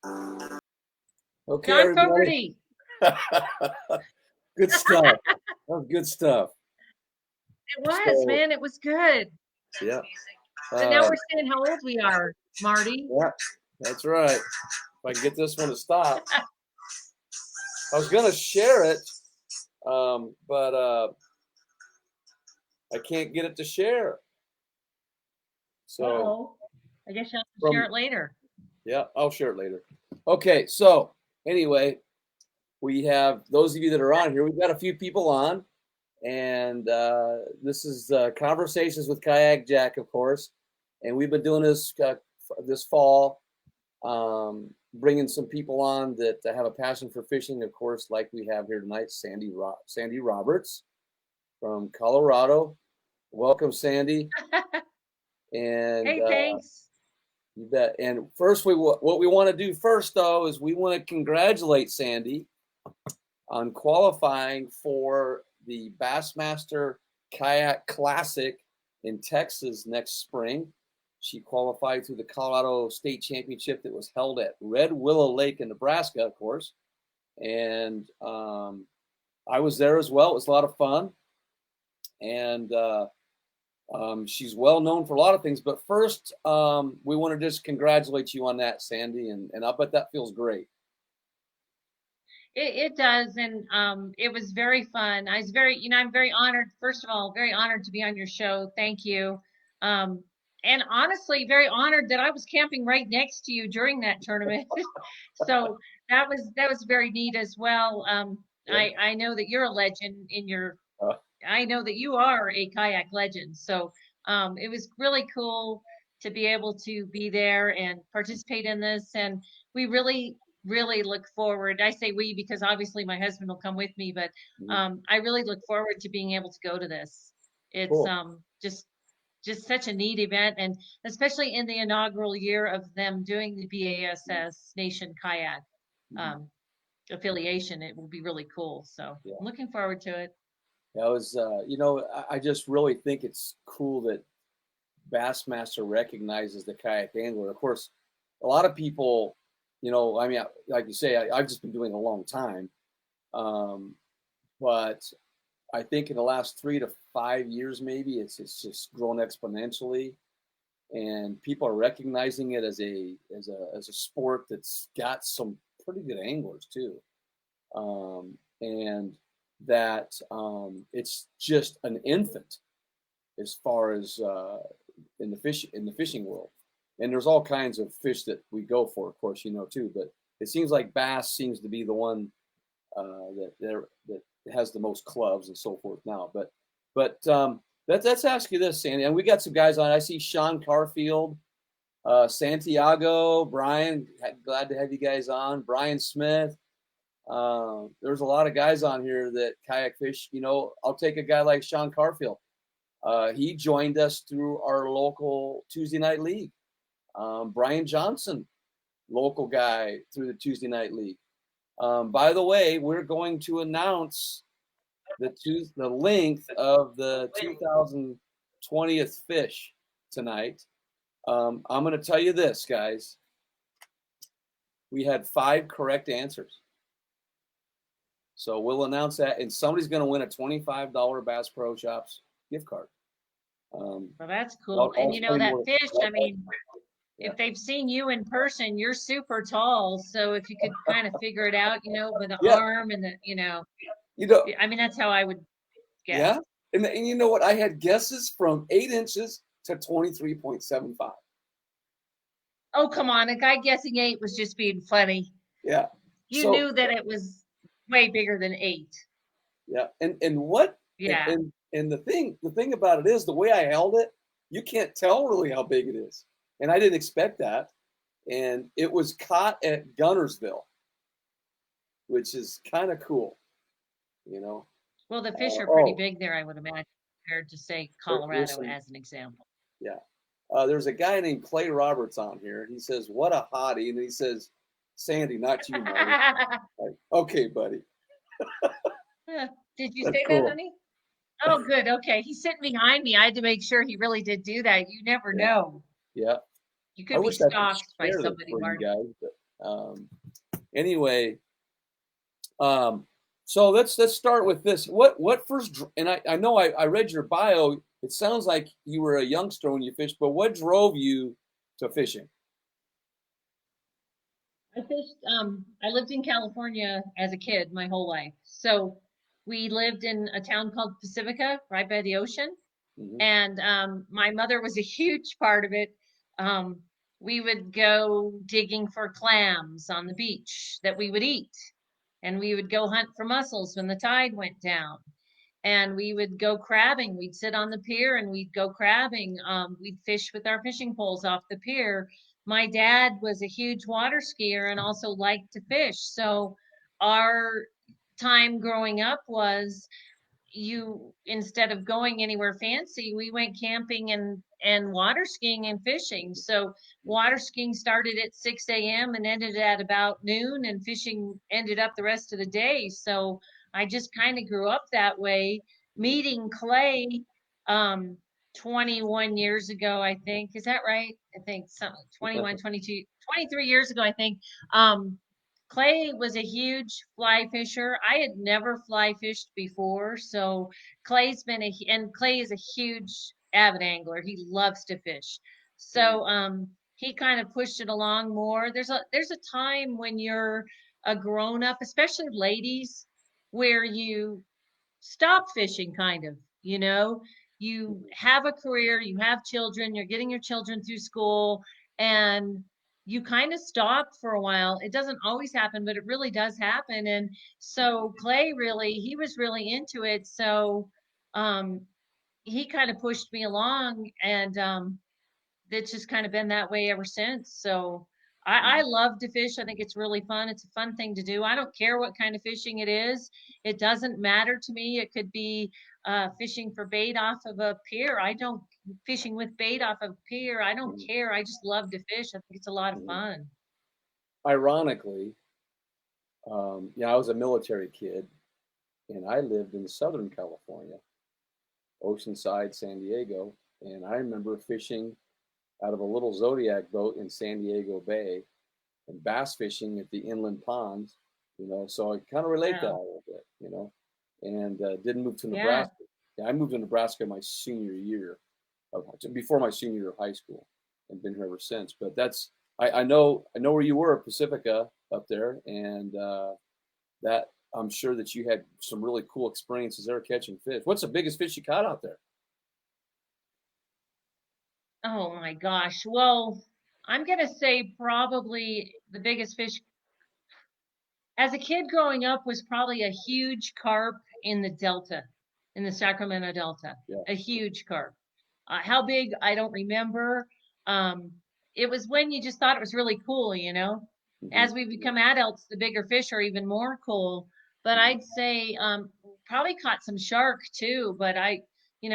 Okay, John everybody. Fogerty. Good stuff. That was good stuff. It was, So, man. It was good. yeah. So now Uh, we're seeing how old we are, Marty. yeah, that's right. If I can get this one to stop. I was going to share it, but I can't get it to share. So, Uh-oh. I guess you'll have to share from it later. yeah, I'll share it later. Okay, so anyway, we have those of you that are on here. We've got a few people on, and this is Conversations with Kayakjak, of course. And we've been doing this this fall, bringing some people on that have a passion for fishing, of course, like we have here tonight, Sandi Roberts from Colorado. Welcome, Sandi. And Hey, thanks. you bet. And first, what we want to do first, though, is we want to congratulate Sandi on qualifying for the Bassmaster Kayak Classic in Texas next spring. She qualified through the Colorado State Championship that was held at Red Willow Lake in Nebraska, of course. And I was there as well. It was a lot of fun. And she's well known for a lot of things. But first, we want to just congratulate you on that, Sandi. And I bet that feels great. It does, and it was very fun. I was very, I'm very honored. First of all, very honored to be on your show. Thank you. Um, and honestly, very honored that I was camping right next to you during that tournament. So that was very neat as well. Yeah. I know that you're a legend in your. Uh, I know that you are a kayak legend. So it was really cool to be able to be there and participate in this, and we really look forward. I say we because obviously my husband will come with me, but I really look forward to being able to go to this. It's cool. just such a neat event, and especially in the inaugural year of them doing the BASS Nation Kayak um, affiliation, it will be really cool. So Yeah. I'm looking forward to it. That was, I just really think it's cool that Bassmaster recognizes the kayak angler. Of course, a lot of people, I mean, like you say, I've just been doing it a long time. But I think in the last 3 to 5 years, maybe it's just grown exponentially, and people are recognizing it as a sport that's got some pretty good anglers too, and that it's just an infant as far as in the fishing world. And there's all kinds of fish that we go for, of course, too. But it seems like bass seems to be the one that has the most clubs and so forth now. But let's ask you this, Sandi. And we got some guys on. I see Sean Carfield, Santiago, Brian. Glad to have you guys on. Brian Smith. There's a lot of guys on here that kayak fish. I'll take a guy like Sean Carfield. He joined us through our local Tuesday night league. Brian Johnson, local guy through the Tuesday night league. By the way, we're going to announce the length of the 2020th fish tonight. I'm going to tell you this, guys. We had 5 correct answers. So we'll announce that, and somebody's going to win a $25 Bass Pro Shops gift card. Well, that's cool. And that fish, I mean, Yeah. if they've seen you in person, you're super tall. So if you could kind of figure it out, with the arm and I mean, that's how I would guess. Yeah. And you know what? I had guesses from 8 inches to 23.75. Oh, come on. A guy guessing 8 was just being funny. Yeah. You knew that it was way bigger than 8. Yeah. And what? Yeah. And the thing about it is the way I held it, you can't tell really how big it is. And I didn't expect that. And it was caught at Gunnersville, which is kind of cool, Well, the fish are pretty big there, I would imagine, compared to, say, Colorado as an example. Yeah. There's a guy named Clay Roberts on here. He says, "What a hottie." And he says, "Sandi, not you, Marty." Like, okay, buddy. Did you say that, honey? Oh, good. Okay. He's sitting behind me. I had to make sure he really did do that. You never know. Yeah. You could be stalked by somebody, Marty. Guys, but Um, anyway, so let's start with this. What first? And I know I read your bio. It sounds like you were a youngster when you fished, but what drove you to fishing? I fished, I lived in California as a kid my whole life. So we lived in a town called Pacifica, right by the ocean. Hmm. And my mother was a huge part of it. Um, we would go digging for clams on the beach that we would eat, and we would go hunt for mussels when the tide went down. And we would go crabbing. We'd sit on the pier and we'd go crabbing. We'd fish with our fishing poles off the pier. My dad was a huge water skier and also liked to fish. So our time growing up was, you, instead of going anywhere fancy, we went camping and water skiing and fishing. So water skiing started at 6 a.m. and ended at about noon, and fishing ended up the rest of the day. So I just kind of grew up that way. Meeting Clay, um 21 years ago, I think. Is that right? I think some 21, 22, 23 years ago, I think. um Clay was a huge fly fisher. I had never fly fished before, so and Clay is a huge avid angler. He loves to fish. So he kind of pushed it along more. There's a time when you're a grown up, especially ladies, where you stop fishing, kind of, you have a career, you have children, you're getting your children through school, and you kind of stop for a while. It doesn't always happen, but it really does happen. And so Clay, really, he was really into it. So um he kind of pushed me along, and it's just kind of been that way ever since. So I love to fish. I think it's really fun. It's a fun thing to do. I don't care what kind of fishing it is. It doesn't matter to me. It could be fishing for bait off of a pier. I don't Fishing with bait off of a pier. I don't care. I just love to fish. I think it's a lot of fun. Ironically, I was a military kid, and I lived in Southern California, Oceanside, San Diego, and I remember fishing out of a little Zodiac boat in San Diego Bay and bass fishing at the inland ponds, so I kind of relate that a Wow. little bit, and didn't move to Yeah. Nebraska. Yeah, I moved to Nebraska my senior year, before my senior year of high school, and been here ever since. But I know where you were, Pacifica up there, and that I'm sure that you had some really cool experiences there catching fish. What's the biggest fish you caught out there? Oh my gosh. Well, I'm gonna say probably the biggest fish as a kid growing up was probably a huge carp in the Delta, in the Sacramento Delta, Yeah. a huge carp. How big, I don't remember. Um, it was when you just thought it was really cool, you know. Hmm. As we become adults, the bigger fish are even more cool. But I'd say probably caught some shark too. But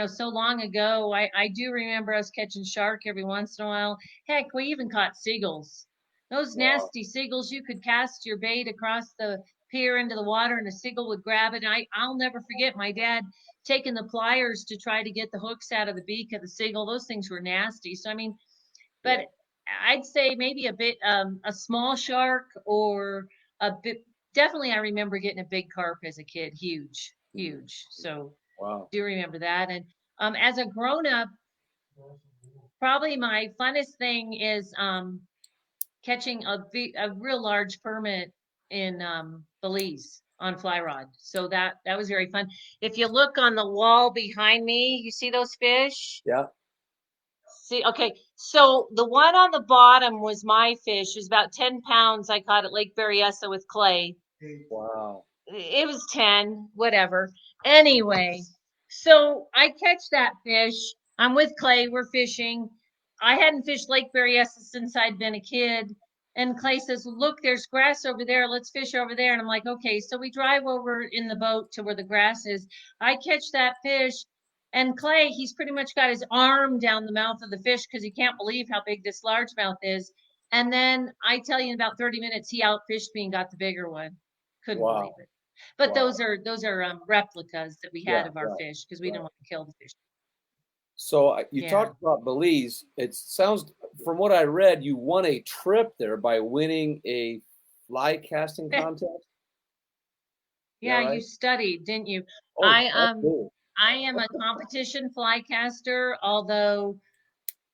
so long ago, I do remember us catching shark every once in a while. Heck, we even caught seagulls. Those Wow. nasty seagulls, you could cast your bait across the pier into the water and a seagull would grab it. And I'll never forget my dad taking the pliers to try to get the hooks out of the beak of the seagull. Those things were nasty. So, I mean, Yeah. but I'd say maybe a small shark or a bit. Definitely, I remember getting a big carp as a kid, huge, Mhm. huge. So Wow. do remember that. And as a grown up, probably my funnest thing is catching a real large permit in Belize on fly rod. So that was very fun. If you look on the wall behind me, you see those fish? Yeah. See, okay. So the one on the bottom was my fish. It was about 10 pounds I caught at Lake Berryessa with Clay. Wow. It was 10, whatever. Anyway, so I catch that fish. I'm with Clay. We're fishing. I hadn't fished Lake Berryessa since I'd been a kid. And Clay says, "Look, there's grass over there. Let's fish over there." And I'm like, "Okay." So we drive over in the boat to where the grass is. I catch that fish. And Clay, he's pretty much got his arm down the mouth of the fish because he can't believe how big this largemouth is. And then I tell you, in about 30 minutes, he outfished me and got the bigger one. Couldn't believe Wow. it. But Wow. those are replicas that we had Yeah. of our Right. fish because we didn't Right. want to kill the fish. So you Yeah. talked about Belize. It sounds from what I read, you won a trip there by winning a fly casting contest. Yeah, right? you studied, didn't you? Oh, I absolutely. I am a competition fly caster, although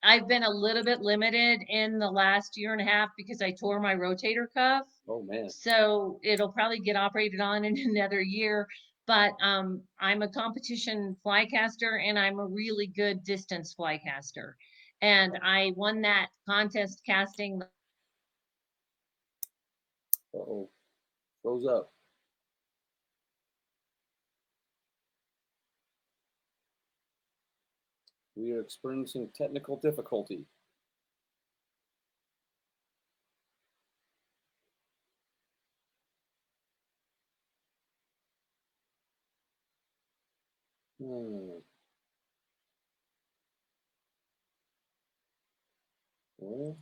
I've been a little bit limited in the last year and a half because I tore my rotator cuff. Oh man. So it'll probably get operated on in another year. But I'm a competition fly caster and I'm a really good distance fly caster. And I won that contest casting. Uh-oh. Froze up. We are experiencing technical difficulty. Hmm. Well,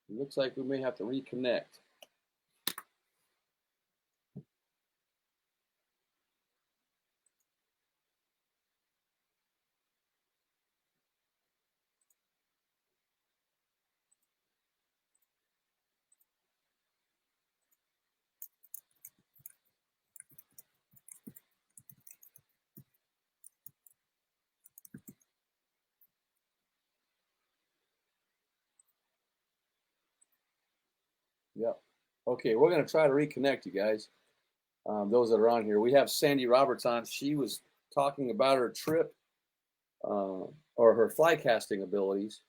it looks like we may have to reconnect. Yep. Okay, we're going to try to reconnect you guys. Those that are on here. We have Sandi Roberts on. She was talking about her trip or her fly casting abilities.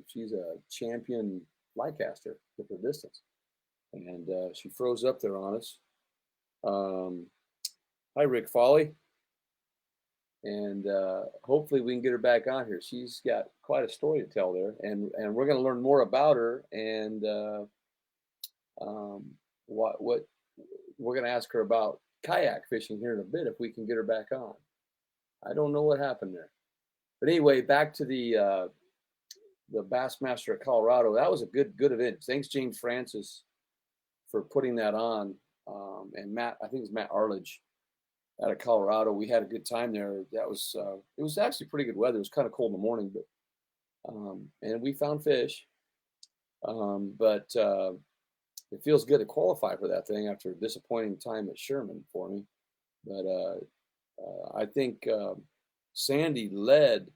She's a champion fly caster with her distance. And she froze up there on us. Hi, Rick Folly. And hopefully we can get her back on here. She's got quite a story to tell there. And we're going to learn more about her and what we're going to ask her about kayak fishing here in a bit if we can get her back on. I don't know what happened there. But anyway, back to the Bassmaster of Colorado. That was a good event. Thanks, James Francis, for putting that on. And Matt, I think it's Matt Arledge out of Colorado. We had a good time there. That was it was actually pretty good weather. It was kind of cold in the morning, but and we found fish. But it feels good to qualify for that thing after a disappointing time at Sherman for me. But I think Sandi led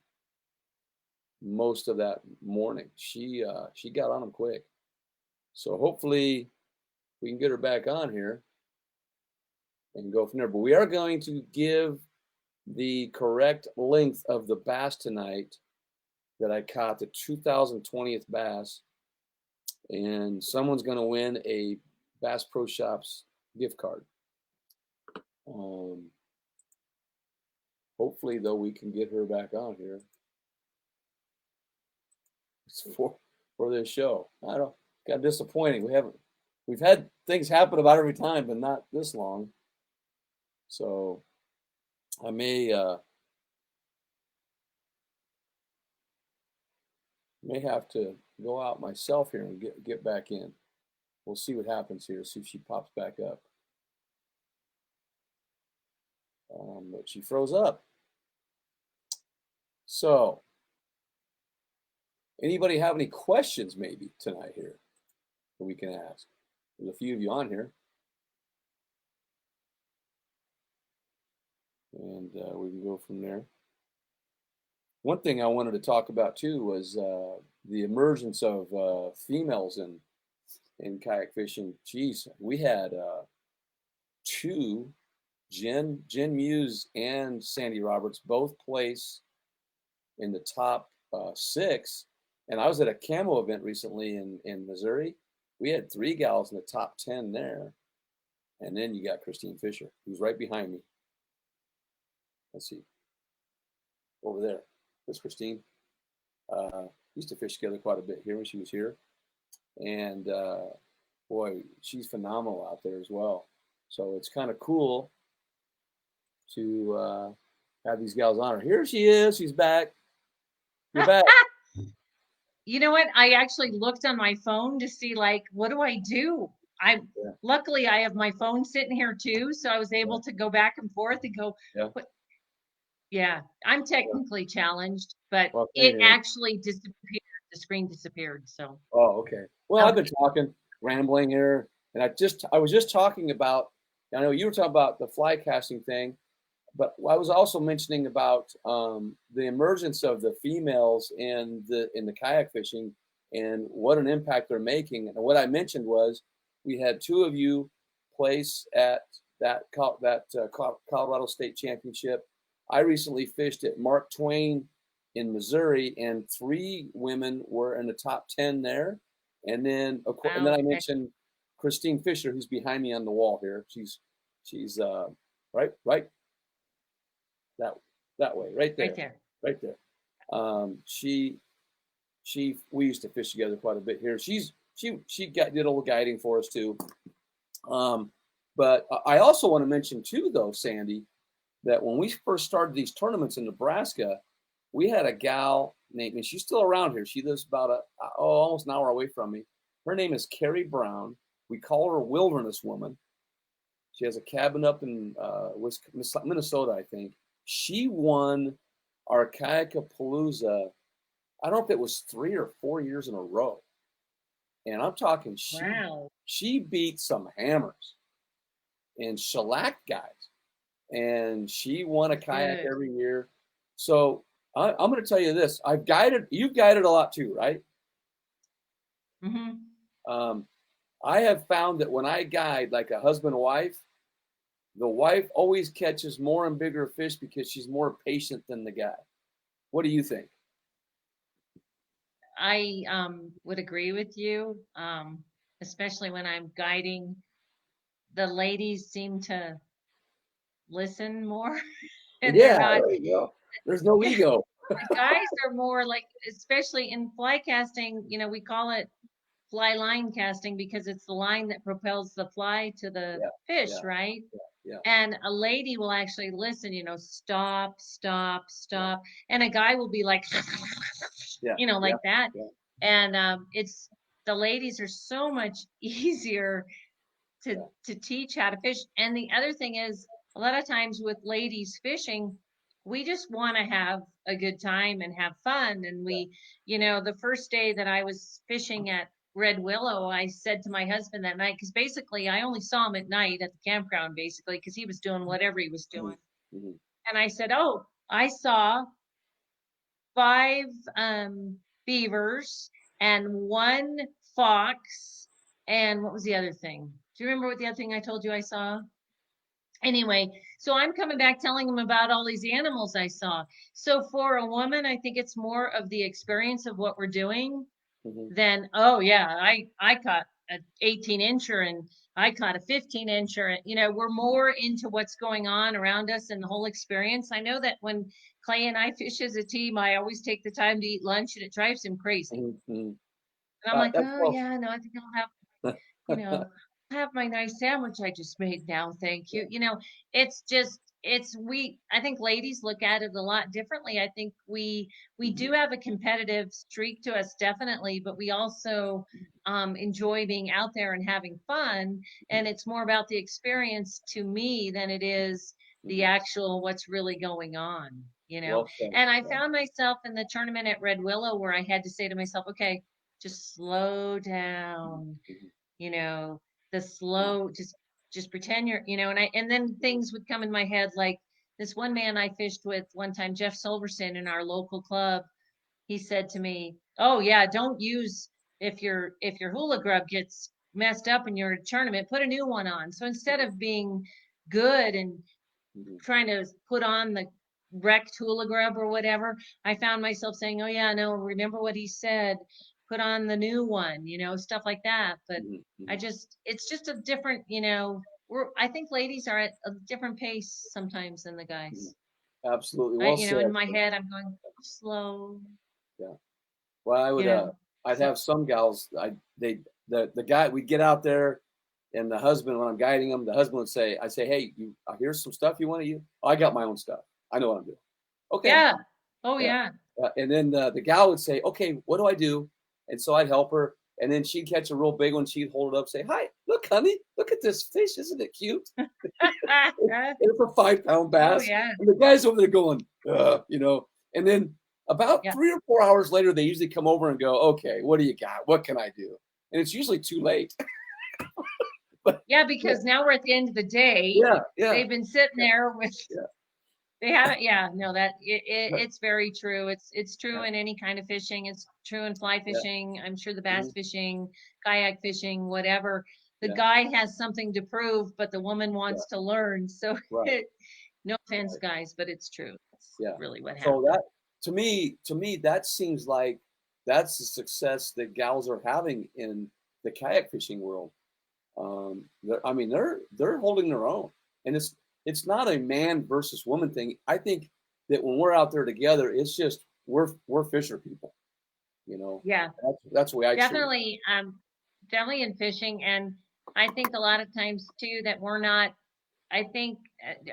most of that morning. She got on them quick. So hopefully we can get her back on here and go from there. But we are going to give the correct length of the bass tonight that I caught, the 2020th bass. And someone's going to win a Bass Pro Shops gift card. Hopefully, though, we can get her back on here for this show. I don't got disappointing. We've had things happen about every time, but not this long. So I may have to go out myself here and get back in. We'll see what happens here. See if she pops back up. But she froze up. So, anybody have any questions maybe tonight here that we can ask? There's a few of you on here. And we can go from there. One thing I wanted to talk about too was the emergence of females in kayak fishing. Geez, we had two, Jen Muse and Sandi Roberts, both place in the top 6. And I was at a camo event recently in Missouri. We had 3 gals in the top 10 there. And then you got Christine Fisher, who's right behind me. Let's see. Over there. There's Christine. Used to fish together quite a bit here when she was here. And boy, she's phenomenal out there as well. So it's kind of cool to have these gals on her. Here she is. She's back. You're back. You know what? I actually looked on my phone to see like what do I do? I Yeah, luckily I have my phone sitting here too, so I was yeah, able to go back and forth and go, yeah. what yeah, I'm Yeah. technically challenged, but Well, same it here. actually disappeared. The screen disappeared. So Oh, okay. Well, I've been okay. talking, rambling here, and I was just talking about. I know you were talking about the fly casting thing, but I was also mentioning about the emergence of the females in the kayak fishing and what an impact they're making. And what I mentioned was we had two of you place at that Colorado State Championship. I recently fished at Mark Twain in Missouri, and three women were in the top 10 there. And then Wow. I mentioned Christine Fisher, who's behind me on the wall here. She's right that that way, Right there. right there. She we used to fish together quite a bit here. She did a little guiding for us too. Um, but I also want to mention too, though, Sandy, that when we first started these tournaments in Nebraska, we had a gal named, and she's still around here. She lives about almost an hour away from me. Her name is Carrie Brown. We call her a wilderness woman. She has a cabin up in Minnesota, I think. She won our Kayakapalooza. I don't know if it was 3 or 4 years in a row. And I'm talking, Wow. she beat some hammers and shellacked guys. And she won a kayak Good. every year. So I'm going to tell you this: you've guided a lot too, right? Hmm. Um, I have found that when I guide like a husband and wife, the wife always catches more and bigger fish because she's more patient than the guy. What do you think? I would agree with you, especially when I'm guiding. The ladies seem to listen more, and they're Yeah, not. there you go. There's no ego. The guys are more like, especially in fly casting, we call it fly line casting because it's the line that propels the fly to the Yeah, fish, yeah, right? yeah, And a lady will actually listen, stop, stop, yeah, stop. And a guy will be like, yeah, yeah, like that. yeah, And it's the ladies are so much easier to yeah. to teach how to fish. And the other thing is, a lot of times with ladies fishing, we just want to have a good time and have fun. And Yeah. the first day that I was fishing at Red Willow, I said to my husband that night, because basically I only saw him at night at the campground, basically, because he was doing whatever he was Mhm, doing. mhm, And I said, "Oh, I saw five beavers and one fox. And what was the other thing? Do you remember what the other thing I told you I saw?" Anyway, so I'm coming back telling him about all these animals I saw. So for a woman, I think it's more of the experience of what we're doing mhm, than, oh yeah, I caught an 18 incher and I caught a 15 incher. We're more into what's going on around us and the whole experience. I know that when Clay and I fish as a team, I always take the time to eat lunch and it drives him crazy. mhm, mhm. And I'm like, That's oh well. yeah, no, I think I'll have you know, have my nice sandwich I just made now. Thank you. It's just I think ladies look at it a lot differently. I think we Mhm, do have a competitive streak to us, definitely, but we also enjoy being out there and having fun. mhm, And it's more about the experience to me than it is the mhm. actual what's really going on. Well said. And I Yeah. found myself in the tournament at Red Willow where I had to say to myself, okay, just slow Mhm, down, mhm, you know, the mhm, slow, just pretend and then things would come in my head like this one man I fished with one time, Jeff Silverson in our local club. He said to me, "Oh yeah, don't use if your hula grub gets messed up in your tournament, put a new one on." So instead mhm, of being good and mhm, trying to put on the wrecked hula grub or whatever, I found myself saying, "Oh yeah, no, remember what he said, put on the new one," stuff like that. But mhm, mhm, it's just a different, I think ladies are at a different pace sometimes than the mhm. guys. Absolutely. Well In said. my head, I'm going slow, Yeah. Well, you know. I'd So have some gals. The guy we'd get out there, and the husband when I'm guiding them, the husband would say, I say, hey, here's some stuff you want to use. Oh, I got my own stuff. I know what I'm doing. Okay. yeah. Oh Yeah. yeah. And then the gal would say, okay, what do I do? And so I'd help her. And then she'd catch a real big one. She'd hold it up, say, "Hi, look, honey, look at this fish. Isn't it cute?" It's a 5-pound Oh bass. yeah, And the guy's over there going, you know. And then about yeah, 3 or 4 hours later, they usually come over and go, "Okay, what do you got? What can I do?" And it's usually too late. But yeah. Because now we're at the end of the day. yeah, yeah, They've been sitting there with. yeah, They haven't. Yeah, no, yeah, it's very true. It's true in any kind of fishing. It's true in fly yeah, fishing. I'm sure the bass mhm, fishing, kayak fishing, whatever. The yeah, guy has something to prove, but the woman yeah, wants to learn. So, right, no offense, right, guys, but it's true. That's yeah. really what So happened. that to me, that seems like that's the success that gals are having in the kayak fishing world. I mean, they're holding their own, and it's not a man versus woman thing. I think that when we're out there together, it's just we're fisher people, you know. Yeah, That's the way I treat it. definitely. Definitely in fishing, and I think a lot of times too that we're not. I think,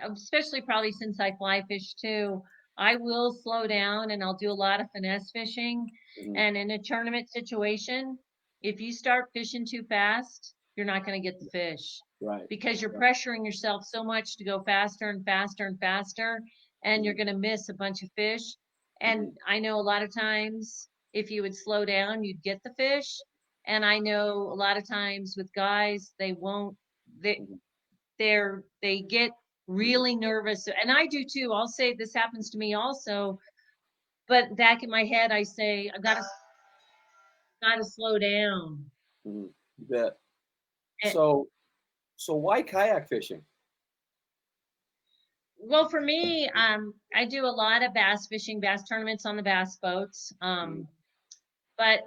especially probably since I fly fish too, I will slow down and I'll do a lot of finesse fishing. Mhm. And in a tournament situation, if you start fishing too fast, you're not going to get the fish Right. because you're Right. pressuring yourself so much to go faster and faster and faster, and you're Mhm. going to miss a bunch of fish. Mhm. And I know a lot of times if you would slow down, you'd get the fish. And I know a lot of times with guys, they won't. They Mhm. they get Mhm. really nervous, and I do too. I'll say this happens to me also, but back in my head I say I gotta slow down. Mhm. You bet. And, So why kayak fishing? well, for me, I do a lot of bass fishing, bass tournaments on the bass boats. Mhm. But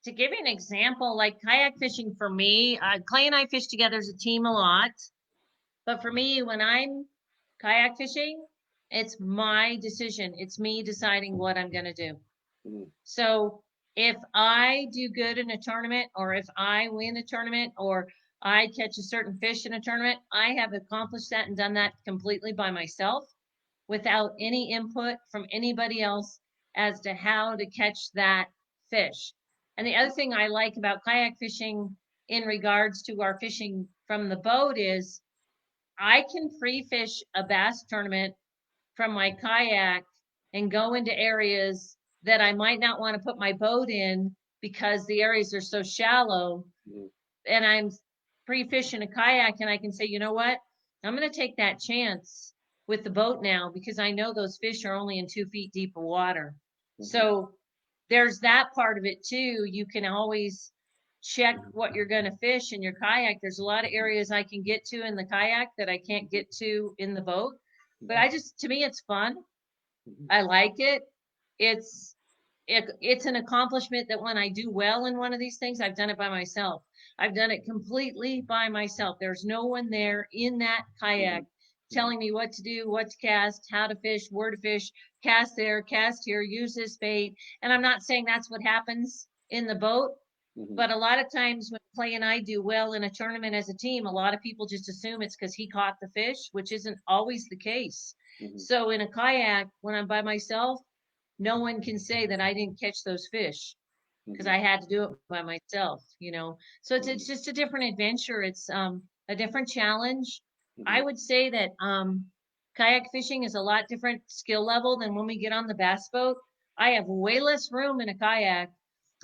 to give you an example, like kayak fishing for me, Clay and I fish together as a team a lot. But for me, when I'm kayak fishing, it's my decision. It's me deciding what I'm going to do. Mhm. So if I do good in a tournament, or if I win a tournament, or I catch a certain fish in a tournament, I have accomplished that and done that completely by myself without any input from anybody else as to how to catch that fish. And the other thing I like about kayak fishing in regards to our fishing from the boat is I can free fish a bass tournament from my kayak and go into areas that I might not want to put my boat in because the areas are so shallow. Mhm. And I'm free fishing a kayak, and I can say, you know what? I'm going to take that chance with the boat now because I know those fish are only in 2 feet deep of water. Mhm. So there's that part of it too. You can always check what you're going to fish in your kayak. There's a lot of areas I can get to in the kayak that I can't get to in the boat. But Mhm. I just, to me, it's fun. Mhm. I like it. It's it's an accomplishment that when I do well in one of these things, I've done it by myself. I've done it completely by myself. There's no one there in that kayak Mhm. Mhm. telling me what to do, what to cast, how to fish, where to fish, cast there, cast here, use this bait. And I'm not saying that's what happens in the boat, Mhm. but a lot of times when Clay and I do well in a tournament as a team, a lot of people just assume it's because he caught the fish, which isn't always the case. Mhm. So in a kayak, when I'm by myself, no one can say that I didn't catch those fish because Mhm. I had to do it by myself, you know. So it's Mhm. just a different adventure. It's a different challenge. I Mhm. would say that kayak fishing is a lot different skill level than when we get on the bass boat. I have way less room in a kayak.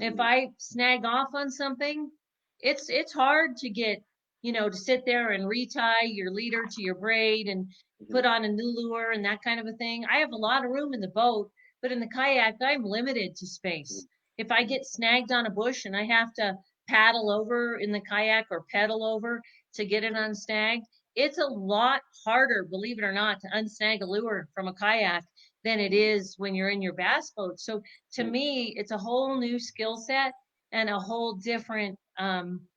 If Mhm. I snag off on something, it's hard to get, you know, to sit there and retie your leader to your braid and Mhm. put on a new lure and that kind of a thing. I have a lot of room in the boat, but in the kayak, I'm limited to space. If I Mhm. get snagged on a bush and I have to paddle over in the kayak or pedal over to get it unsnagged, it's a lot harder, believe it or not, to unsnag a lure from a kayak than it Mhm. is when you're in your bass boat. So to Mhm. me, it's a whole new skill set and a whole different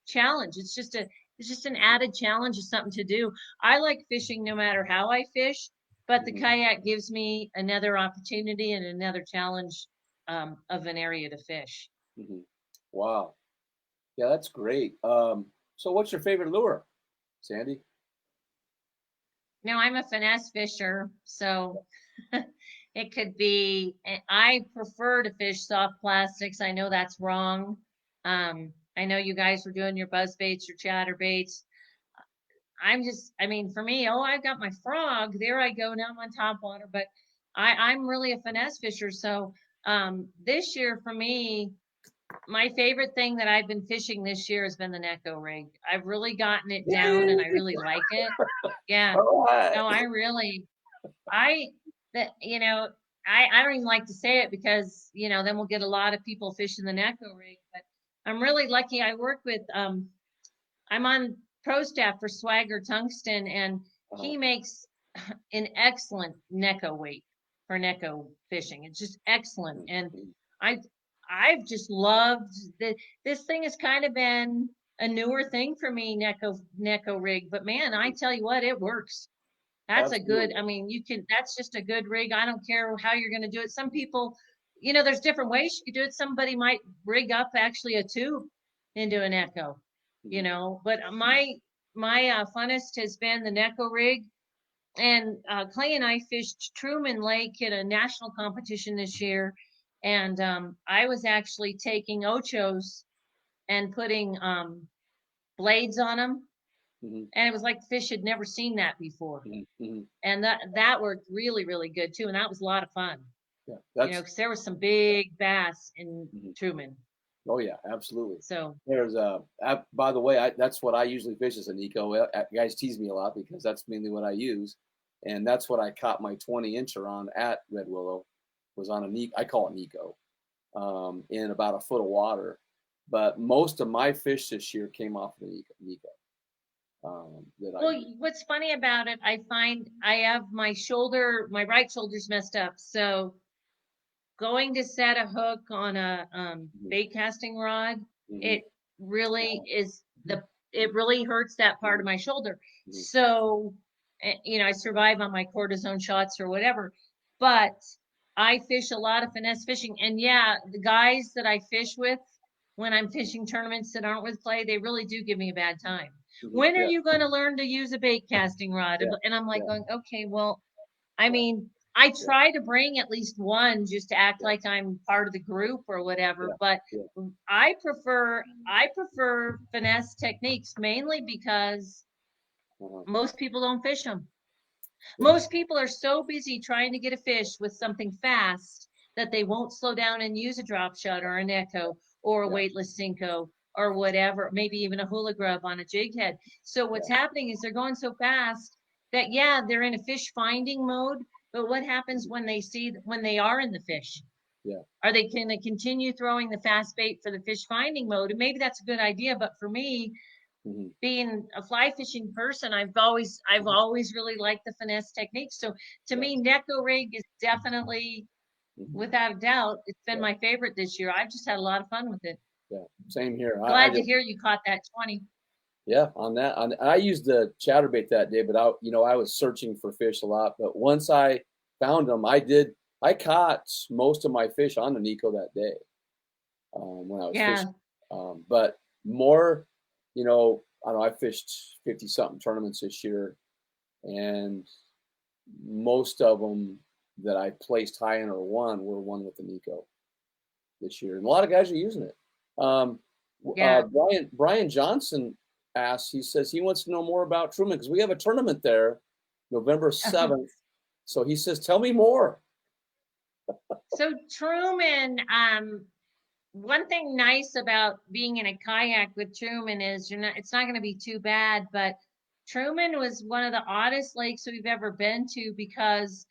challenge. It's just an added challenge, is something to do. I like fishing no matter how I fish, but the Mhm. kayak gives me another opportunity and another challenge of an area to fish. Mhm. Wow. Yeah, that's great. So what's your favorite lure, Sandy? Now I'm a finesse fisher, so It could be, I prefer to fish soft plastics. I know that's wrong. I know you guys were doing your buzz baits, your chatter baits. I mean, for me, oh, I've got my frog. There I go. Now I'm on top water. But I'm really a finesse fisher. So this year for me, my favorite thing that I've been fishing this year has been the Neko rig. I've really gotten it down and I Yay! really like it. Yeah. All right. No, I really, I, that, you know, I don't even like to say it because, then we'll get a lot of people fishing the Neko rig, but I'm really lucky. I work with, I'm on pro staff for Swagger Tungsten, and Uh, he makes an excellent Neko weight for Neko fishing. It's just excellent. And I, I've just loved that this thing has kind of been a newer thing for me, Neko rig, but man, I tell you what, it works. That's a good, absolutely. I mean, that's just a good rig. I don't care how you're going to do it. Some people, there's different ways you could do it. Somebody might rig up actually a tube into an echo, Mhm. but my funnest has been the Neko rig. And Clay and I fished Truman Lake in a national competition this year. And I was actually taking ochos and putting blades on them. Mhm. And it was like the fish had never seen that before. Mhm. Mhm. And that worked really, really good too. And that was a lot of fun, Yeah, that's. because there was some big bass in Mhm. Truman. Oh yeah, absolutely. So There's by the way, that's what I usually fish as an eco. Guys tease me a lot because that's mainly what I use, and that's what I caught my 20 incher on at Red Willow, was on a Nico. I call it Nico, in about a foot of water. But most of my fish this year came off the Nico, that I well, use. what's funny about it, I find I have my right shoulder's messed up. So going to set a hook on a Mhm. bait casting rod, Mhm. it really it really hurts that part of my shoulder. Mhm. So, I survive on my cortisone shots or whatever, but I fish a lot of finesse fishing. And yeah, the guys that I fish with when I'm fishing tournaments that aren't with Clay, they really do give me a bad time. Mhm. When are Yeah, you going to learn to use a bait casting rod? yeah, And I'm like yeah, going, okay, well, I yeah, mean, I yeah, try to bring at least one just to act yeah, like I'm part of the group or whatever, yeah, but yeah. I prefer finesse techniques mainly because Uh-huh. most people don't fish them. Yeah, Most people are so busy trying to get a fish with something fast that they won't slow down and use a drop shot or an echo or a yeah, weightless Cinco or whatever, maybe even a hula grub on a jig head. So yeah, what's happening is they're going so fast that yeah, they're in a fish finding mode. But what happens mhm, when they are in the fish? yeah, Are they going to continue throwing the fast bait for the fish finding mode? And maybe that's a good idea, but for me, mhm, being a fly fishing person, I've mhm, always really liked the finesse techniques. So to yeah, me, Neko rig is definitely, mhm, without a doubt, it's been yeah, my favorite this year. I've just had a lot of fun with it. yeah. Same here. I Glad to just, hear you caught that 20. yeah, on that. I used the chatterbait that day, but I was searching for fish a lot. But once I found them, I caught most of my fish on the Nico that day, when I was Yeah. fishing. But more, I don't know, I fished 50 something tournaments this year, and most of them that I placed high in or won were won with the Nico this year, and a lot of guys are using it. Um, Yeah. Brian Johnson asks. He says he wants to know more about Truman because we have a tournament there, November 7th. So he says, tell me more. So Truman, one thing nice about being in a kayak with Truman is it's not going to be too bad, but Truman was one of the oddest lakes we've ever been to because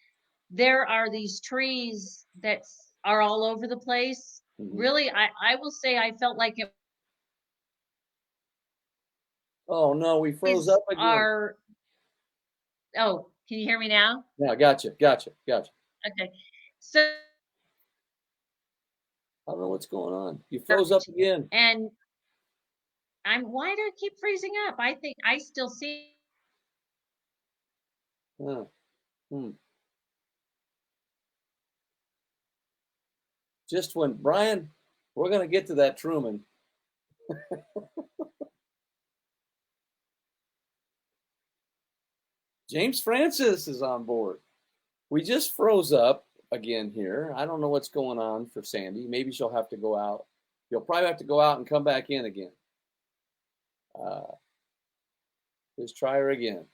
there are these trees that are all over the place. Mhm. Really, I will say I felt like it Oh no, we froze is up again. our, oh, can you hear me now? Yeah, gotcha. Okay. So, I don't know what's going on. You froze up again. and why do I keep freezing up? I think I still see. Huh. Hmm. Just when Brian, we're gonna get to that Truman. James Francis is on board. We just froze up. again here. I don't know what's going on for Sandy. Maybe she'll have to go out. You'll probably have to go out and come back in again. Just try her again.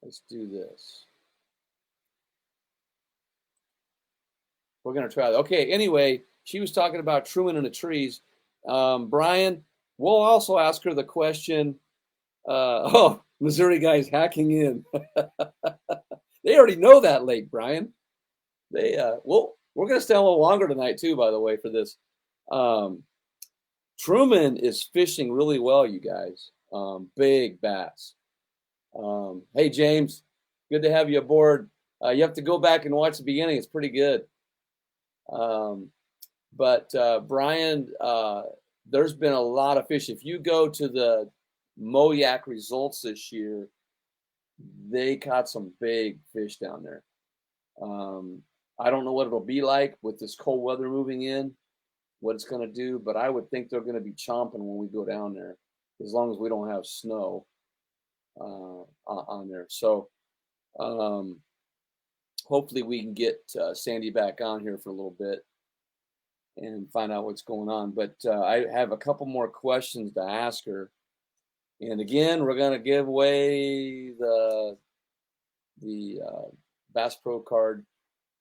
Let's do this. We're going to try that. Okay, anyway, she was talking about Truman in the trees. Brian, we'll also ask her the question. Oh, Missouri guys hacking in. They already know that lake, Brian. We're going to stay a little longer tonight too, by the way, for this. Truman is fishing really well, you guys. Big bass. Hey, James, good to have you aboard. You have to go back and watch the beginning. It's pretty good. But Brian, there's been a lot of fish. If you go to the Moyak results this year, they caught some big fish down there. I don't know what it'll be like with this cold weather moving in, what it's going to do, but I would think they're going to be chomping when we go down there, as long as we don't have snow on there. So hopefully we can get Sandy back on here for a little bit and find out what's going on. But I have a couple more questions to ask her. And again, we're going to give away the Bass Pro card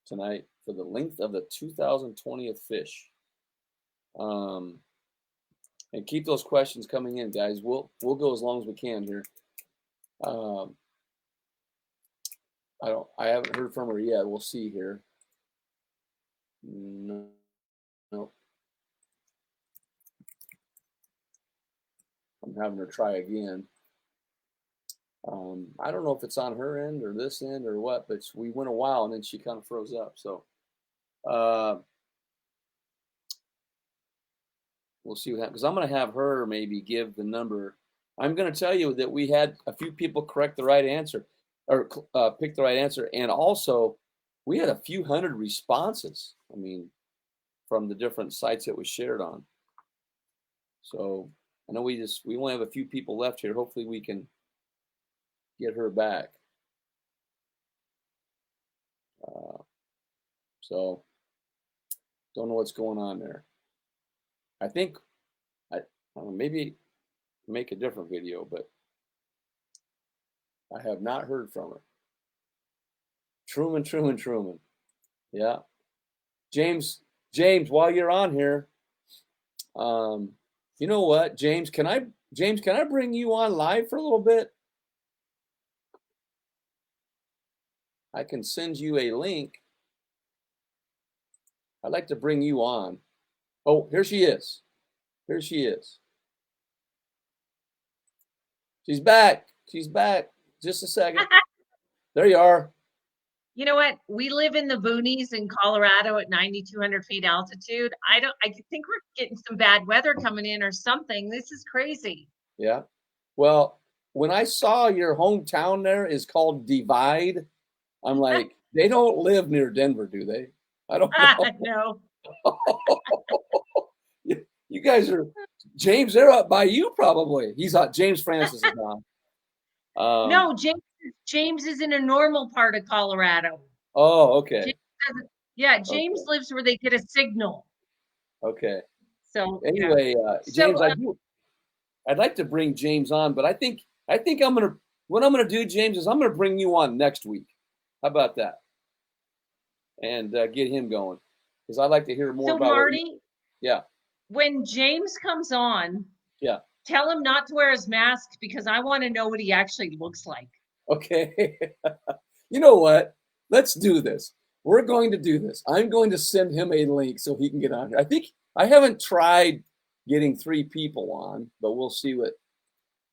tonight for the length of the 2020th fish. And keep those questions coming in, guys. We'll go as long as we can here. I haven't heard from her yet. We'll see here. No. I'm having her try again. I don't know if it's on her end or this end or what, but we went a while and then she kind of froze up. So we'll see what happens. Because I'm going to have her maybe give the number. I'm going to tell you that we had a few people correct the right answer or pick the right answer. And also, we had a few hundred responses. I mean, from the different sites it was shared on. So I know we only have a few people left here. Hopefully we can get her back. So don't know what's going on there. I think maybe make a different video, but I have not heard from her. Truman. Yeah. James, while you're on here, you know what, James, can I bring you on live for a little bit? I can send you a link. I'd like to bring you on. Oh, here she is. She's back. Just a second. There you are. You know what? We live in the boonies in Colorado at 9,200 feet altitude. I think we're getting some bad weather coming in or something. This is crazy. Yeah. Well, when I saw your hometown there is called Divide, I'm like, they don't live near Denver, do they? I don't know. No. You guys are, James, they're up by you probably. James Francis is on. No, James is in a normal part of Colorado. Oh, okay. James lives where they get a signal. Okay. So anyway, James, I'd like to bring James on, but I think what I'm gonna do, James, is I'm gonna bring you on next week. How about that? And get him going, because I'd like to hear more about. Marty, yeah. When James comes on, yeah, tell him not to wear his mask because I want to know what he actually looks like. Okay. You know what? Let's do this. We're going to do this. I'm going to send him a link so he can get on here. I haven't tried getting 3 people on, but we'll see what.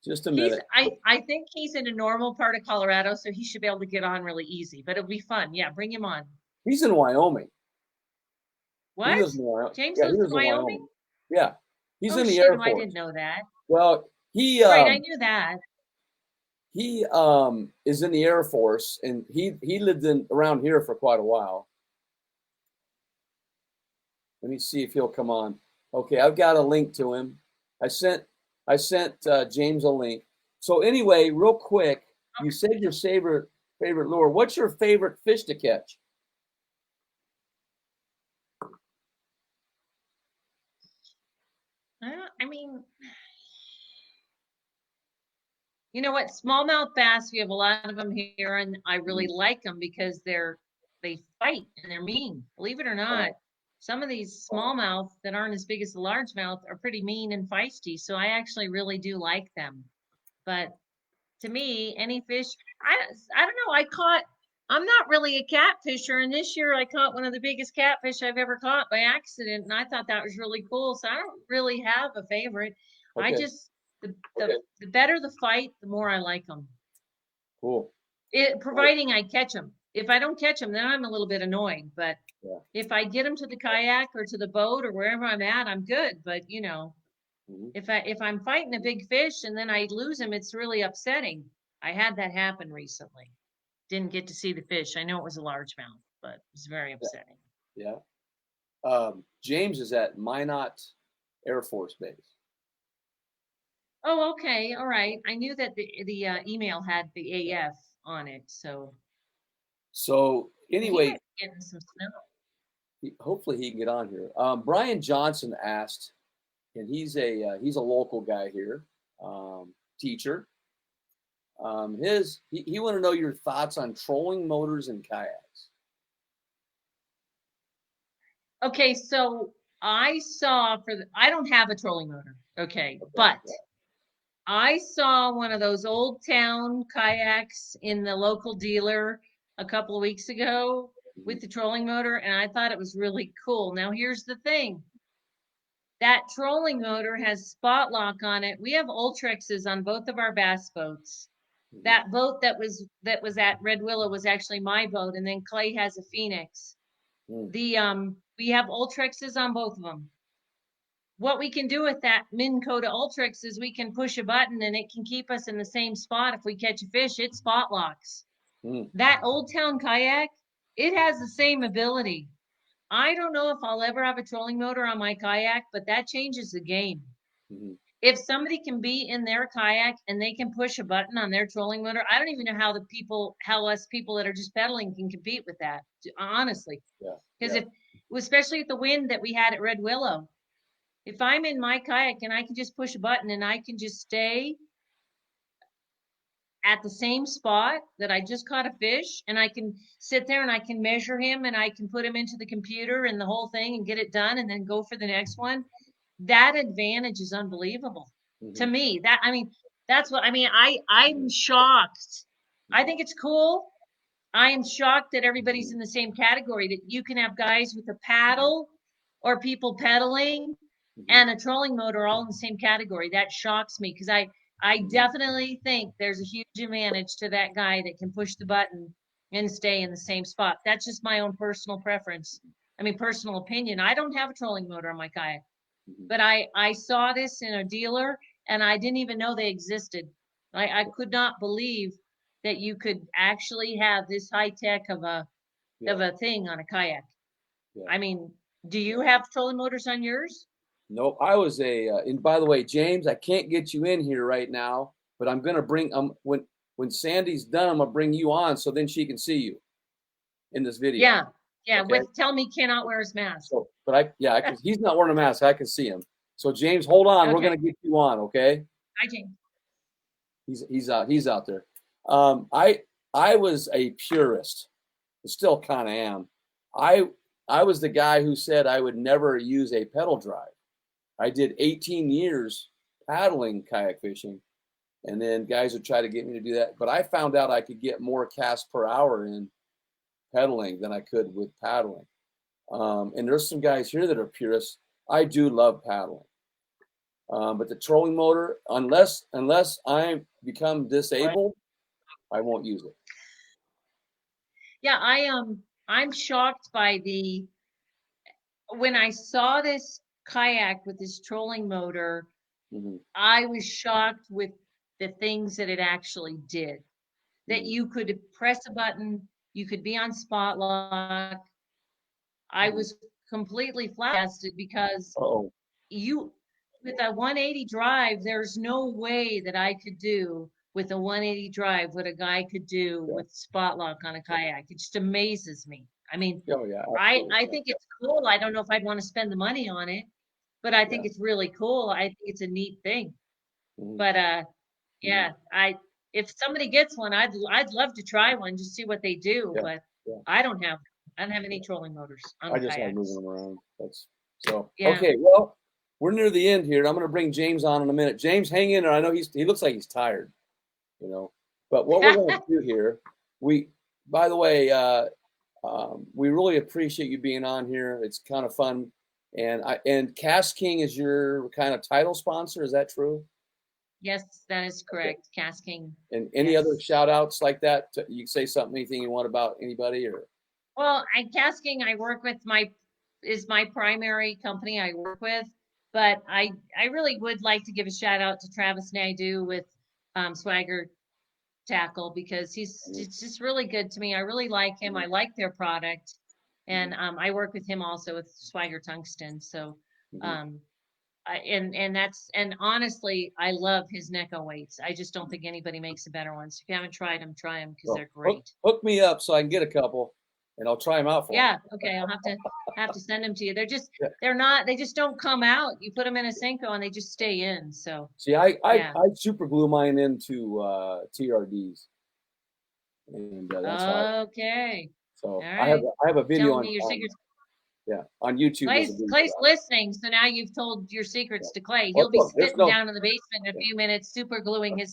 Just a minute. I think he's in a normal part of Colorado, so he should be able to get on really easy, but it'll be fun. Yeah, bring him on. He's in Wyoming. What? James lives in Wyoming? Yeah. He's in the Air Force. I didn't know that. Well, right, I knew that. He is in the Air Force, and he lived around here for quite a while. Let me see if he'll come on. Okay, I've got a link to him. I sent James a link. So anyway, real quick, you said your Favorite lure. What's your favorite fish to catch? I mean, you know what? Smallmouth bass, we have a lot of them here, and I really like them because they fight and they're mean. Believe it or not, some of these smallmouth that aren't as big as the largemouth are pretty mean and feisty. So I actually really do like them. But to me, any fish, I don't know. I'm not really a catfisher, and this year I caught one of the biggest catfish I've ever caught by accident, and I thought that was really cool. So I don't really have a favorite. I Okay, just the better the fight, the more I like them. cool. Providing I catch them. If I don't catch them, then I'm a little bit annoyed. But Yeah. if I get them to the kayak or to the boat or wherever I'm at, I'm good. But if I'm fighting a big fish and then I lose him, it's really upsetting. I had that happen recently. Didn't get to see the fish. I know it was a largemouth, but it was very upsetting. Yeah. James is at Minot Air Force Base. Oh, okay, all right. I knew that the email had the AF on it, so So he might anyway, be getting some snow. hopefully he can get on here. Brian Johnson asked, and he's a local guy here, teacher. He want to know your thoughts on trolling motors and kayaks. Okay, so I don't have a trolling motor. Okay, but I saw one of those Old Town kayaks in the local dealer a couple of weeks ago with the trolling motor, and I thought it was really cool. Now, here's the thing. That trolling motor has spot lock on it. We have Ultrexes on both of our bass boats. That boat that was at Red Willow was actually my boat, and then Clay has a Phoenix. We have Ultrexes on both of them. What we can do with that Minn Kota Ultrix is we can push a button and it can keep us in the same spot. If we catch a fish, it spot locks. That Old Town kayak, it has the same ability. I don't know if I'll ever have a trolling motor on my kayak, but that changes the game. If somebody can be in their kayak and they can push a button on their trolling motor, I don't even know how us people that are just pedaling can compete with that, honestly. Because especially with the wind that we had at Red Willow, if I'm in my kayak and I can just push a button and I can just stay at the same spot that I just caught a fish, and I can sit there and I can measure him and I can put him into the computer and the whole thing and get it done and then go for the next one, that advantage is unbelievable to me. That's what I mean. I'm shocked. I think it's cool. I am shocked that everybody's in the same category, that you can have guys with a paddle or people pedaling and a trolling motor all in the same category. That shocks me because I definitely think there's a huge advantage to that guy that can push the button and stay in the same spot. That's just my own personal preference. I mean, personal opinion. I don't have a trolling motor on my kayak, but I saw this in a dealer and I didn't even know they existed. I could not believe that you could actually have this high tech of a thing on a kayak. I mean, do you have trolling motors on yours? Nope. I was and by the way, James, I can't get you in here right now, but I'm gonna bring when Sandy's done, I'm gonna bring you on so then she can see you in this video. Yeah, yeah. Okay. Tell me, cannot wear his mask. So, but I can, he's not wearing a mask. I can see him. So James, hold on. Okay. We're gonna get you on. Okay. Hi, James. He's out there. I was a purist. I still kind of am. I was the guy who said I would never use a pedal drive. I did 18 years paddling kayak fishing, and then guys would try to get me to do that. But I found out I could get more casts per hour in pedaling than I could with paddling. And there's some guys here that are purists. I do love paddling. But the trolling motor, unless I become disabled, I won't use it. Yeah, I'm shocked by when I saw this kayak with this trolling motor, I was shocked with the things that it actually did. That you could press a button, you could be on spot lock. I was completely flabbergasted because with a 180 drive, there's no way that I could do with a 180 drive what a guy could do with spot lock on a kayak. It just amazes me. I mean, Oh yeah, I absolutely. think it's cool. I don't know if I'd want to spend the money on it, but I Yeah. think it's really cool. I think it's a neat thing. Mhm. But Mhm. yeah, if somebody gets one, I'd love to try one, just see what they do. Yeah. But Yeah. I don't have any Yeah. trolling motors on I the just like moving kayaks. them around. That's so Yeah. okay. Well, we're near the end here. I'm going to bring James on in a minute. James, hang in there. I know he looks like he's tired, you know. But what we're going to do here, we by the way, we really appreciate you being on here. It's kind of fun, and Cast King is your kind of title sponsor. Is that true? Yes, that is Okay. correct. Casking. And any other Yes. shout outs like that? You say something, anything you want about anybody or? Well, casking I work with is my primary company I work with, but I really would like to give a shout out to Travis Naidu with Swagger Tackle because it's just really good to me. I really like him. Mhm. I like their product, and Mhm. I work with him also with Swagger Tungsten. So, Mhm. um, and honestly, I love his Neko weights. I just don't think anybody makes a better one. So if you haven't tried them, try them because Well, they're great. hook me up so I can get a couple, and I'll try them out for Yeah, okay, I'll have to send them to you. you. They just don't come out. You put them in a Senko and they just stay in. So, See, I yeah. super glue mine into TRDs, and that's how. Okay. So All right. I have a video Telling me your secrets. on YouTube. There's a video Clay's about listening, so now you've told your it. Yeah. secrets to Clay. Well, He'll be look, there's sitting no. down in the basement in a Yeah, few minutes, super gluing yeah,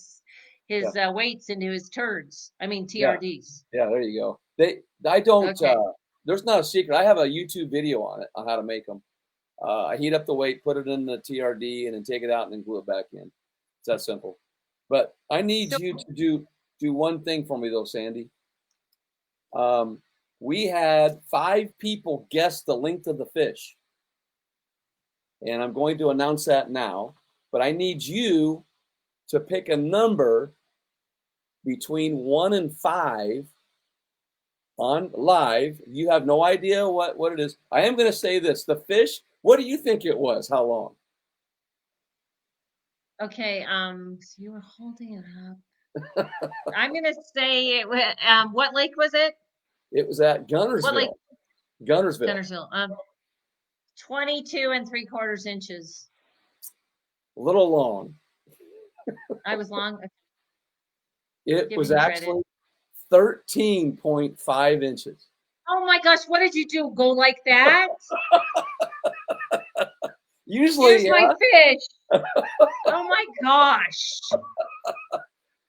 his weights into his turds. I mean yeah, TRDs. yeah. There you go. I don't. Okay. There's not a secret. I have a YouTube video on it on how to make them. I heat up the weight, put it in the TRD, and then take it out and then glue it back in. It's that simple. But I need So you to do one thing for me though, Sandy. Um, we had 5 people guess the length of the fish, and I'm going to announce that now. But I need you to pick a number between 1 and 5 on live. You have no idea what it is. I am going to say this: the fish. What do you think it was? How long? okay, so you were holding it up. I'm gonna say what lake was it? It was at What lake? Gunnersville. Gunnersville. Gunnersville. 22 3/4 inches. A little long. I was long. It was Giving you credit. actually 13.5 inches. Oh my gosh, what did you do? Go like that? Usually, Here's my yeah, fish. Oh my gosh.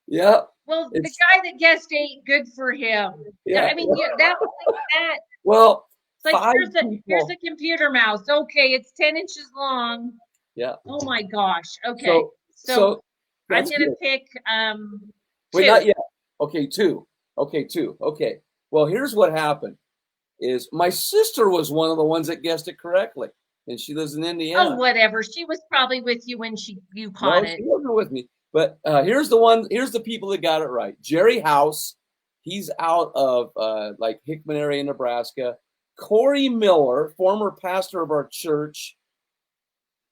yeah. Well, the It's guy that guessed ate, good for him. yeah. I mean, that was like that. Well, It's like five here's people. a computer mouse. Okay, it's 10 inches long. Yeah. Oh my gosh. Okay. So So so I'm that's gonna good. pick Wait, not two. yet. Okay, two. Okay, two. Okay. Well, here's what happened: is my sister was one of the ones that guessed it correctly, and she lives in Oh, Indiana. whatever. She was probably with you when you caught No, she it. wasn't with me. But here's the one. Here's the people that got it right. Jerry House. He's out of like Hickman area, Nebraska. Corey Miller, former pastor of our church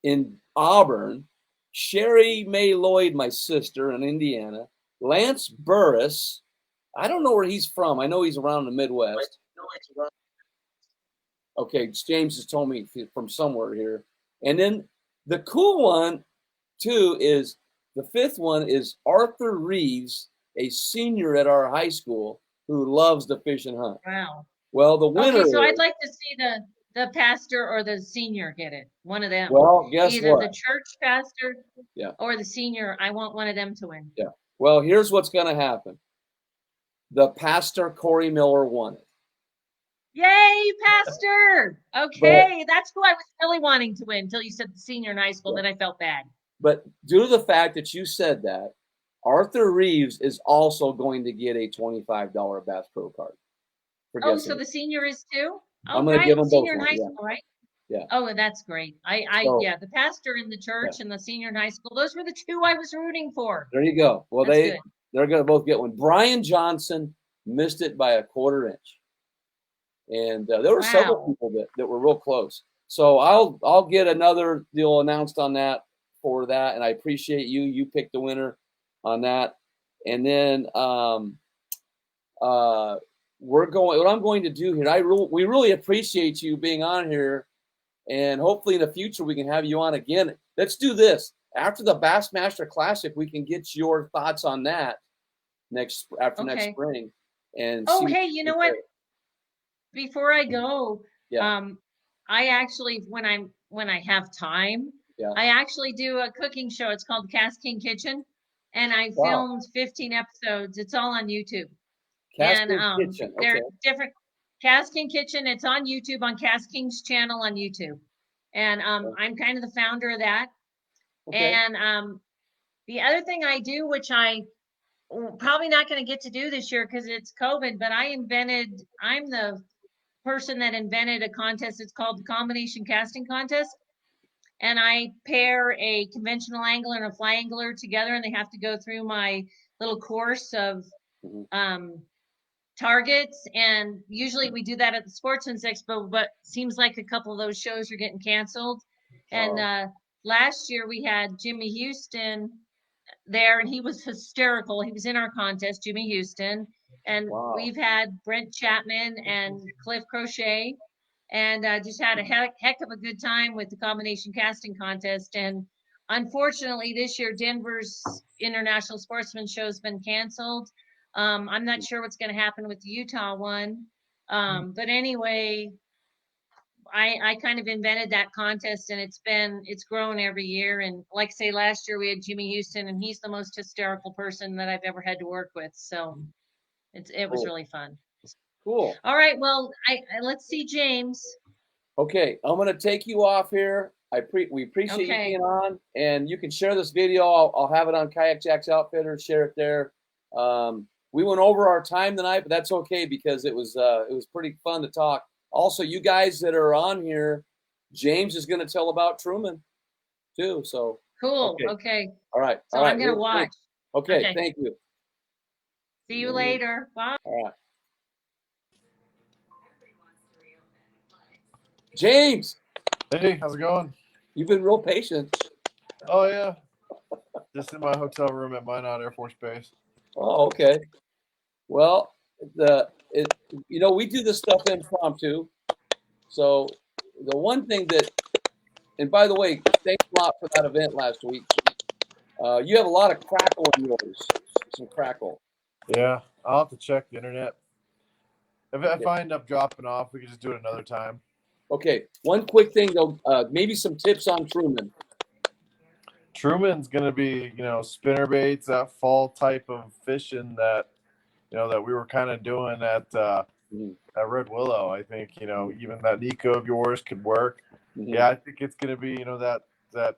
in Auburn. Sherry May Lloyd, my sister in Indiana. Lance Burris. I don't know where he's from. I know he's around the Midwest. Okay, James has told me from somewhere here. And then the cool one too is the fifth one is Arthur Reeves, a senior at our high school who loves to fish and hunt. Wow. Well, the winner Okay, so I'd is, like to see the pastor or the senior get it. One of them. well, guess Either what? the church pastor Yeah, or the senior. I want one of them to win. yeah. Well, here's what's going to happen. The pastor, Corey Miller, won it. Yay, pastor! But Okay, that's who I was really wanting to win until you said the senior in high school. yeah. Then I felt bad. But due to the fact that you said that, Arthur Reeves is also going to get a $25 Bass Pro card for Oh, so guessing. the senior is too? I'm Oh, going to give right. them both Senior in one. high Yeah, school, right? yeah. Oh, that's great. So Yeah, the pastor in the yeah, church and the senior in high school. Those were the two I was rooting for. there you go. Well, That's good. they're going to both get one. Brian Johnson missed it by a 1/4 inch, and there were several Wow. people that were real close. So I'll get another deal announced on that for that, and I appreciate you. You picked the winner on that. And then what I'm going to do here, we really appreciate you being on here, and hopefully in the future we can have you on again. Let's do this. After the Bassmaster Classic, we can get your thoughts on that next spring. And hey, you know what? Before I go, I actually, when I have time, I actually do a cooking show. It's called Cast King Kitchen, and I filmed 15 episodes. It's all on YouTube. Cast King Kitchen. Okay. They're different. Cast King Kitchen. It's on YouTube, on Cast King's channel on YouTube, and I'm kind of the founder of that. Okay. And the other thing I do, which I probably not going to get to do this year because it's COVID, but I'm the person that invented a contest. It's called the Combination Casting Contest. And I pair a conventional angler and a fly angler together, and they have to go through my little course of targets. And usually we do that at the Sportsman's Expo, but seems like a couple of those shows are getting canceled. And last year we had Jimmy Houston there, and he was hysterical. He was in our contest, Jimmy Houston. And we've had Brent Chapman and Cliff Crochet, and just had a heck of a good time with the combination casting contest. And unfortunately, this year, Denver's International Sportsman Show has been canceled. I'm not sure what's going to happen with the Utah one. But anyway, I kind of invented that contest, and it's grown every year. And like I say, last year we had Jimmy Houston, and he's the most hysterical person that I've ever had to work with. So it was really fun. Cool. All right. Well, let's see James. Okay, I'm gonna take you off here. We appreciate you being on, and you can share this video. I'll have it on Kayakjak Outfitter. Share it there. We went over our time tonight, but that's okay because it was pretty fun to talk. Also, you guys that are on here, James is going to tell about Truman too. So cool. Okay. All right. So I'm going to watch. Okay. Thank you. See you later. Bye. All right. James. Hey, how's it going? You've been real patient. Oh yeah. Just in my hotel room at Minot Air Force Base. Oh, okay. Well, we do this stuff impromptu. So the one thing that, and by the way, thanks a lot for that event last week. You have a lot of crackle in yours. Some crackle. Yeah, I'll have to check the internet. If I end up dropping off, we can just do it another time. Okay. One quick thing though, maybe some tips on Truman. Truman's gonna be, spinner baits, that fall type of fishing that we were kind of doing at Red Willow. I think, even that Nico of yours could work. Mm-hmm. Yeah, I think it's going to be, that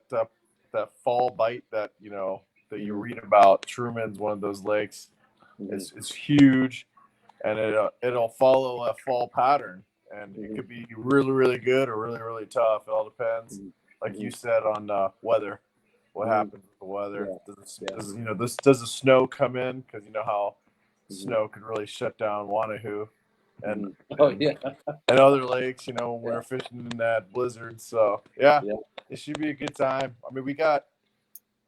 fall bite that, that you read about. Truman's one of those lakes. Mm-hmm. It's huge, and it'll follow a fall pattern, and it could be really, really good or really, really tough. It all depends, like you said, on weather. What happens with the weather? Yeah. Does the snow come in? Because you know how snow could really shut down Wanahoo and other lakes, when we're fishing in that blizzard. So it should be a good time. I mean,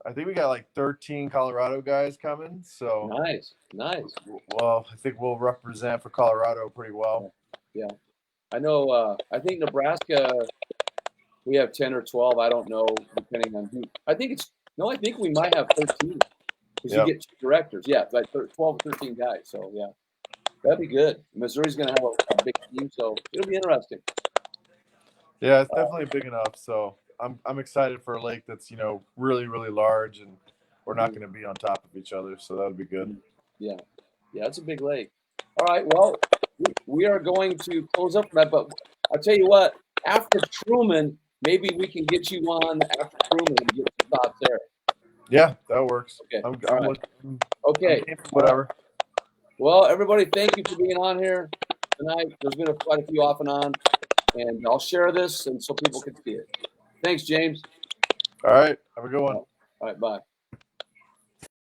I think we got like 13 Colorado guys coming. So nice. Well, I think we'll represent for Colorado pretty well. Yeah. I know. I think Nebraska, we have 10 or 12. I don't know, depending on who. I think we might have 13. Because you get two directors. Yeah, like 12 or 13 guys. So, yeah, that'd be good. Missouri's going to have a big team, so it'll be interesting. Yeah, it's definitely big enough. So I'm excited for a lake that's, really, really large, and we're not going to be on top of each other. So that'll be good. Yeah, it's a big lake. All right, well, we are going to close up that, but I'll tell you what, after Truman, maybe we can get you on after Truman and get some thoughts there. Yeah, that works. Okay. Okay. Whatever. Well, everybody, thank you for being on here tonight. There's been quite a few off and on, and I'll share this and so people can see it. Thanks, James. All right. Have a good one. All right. Bye.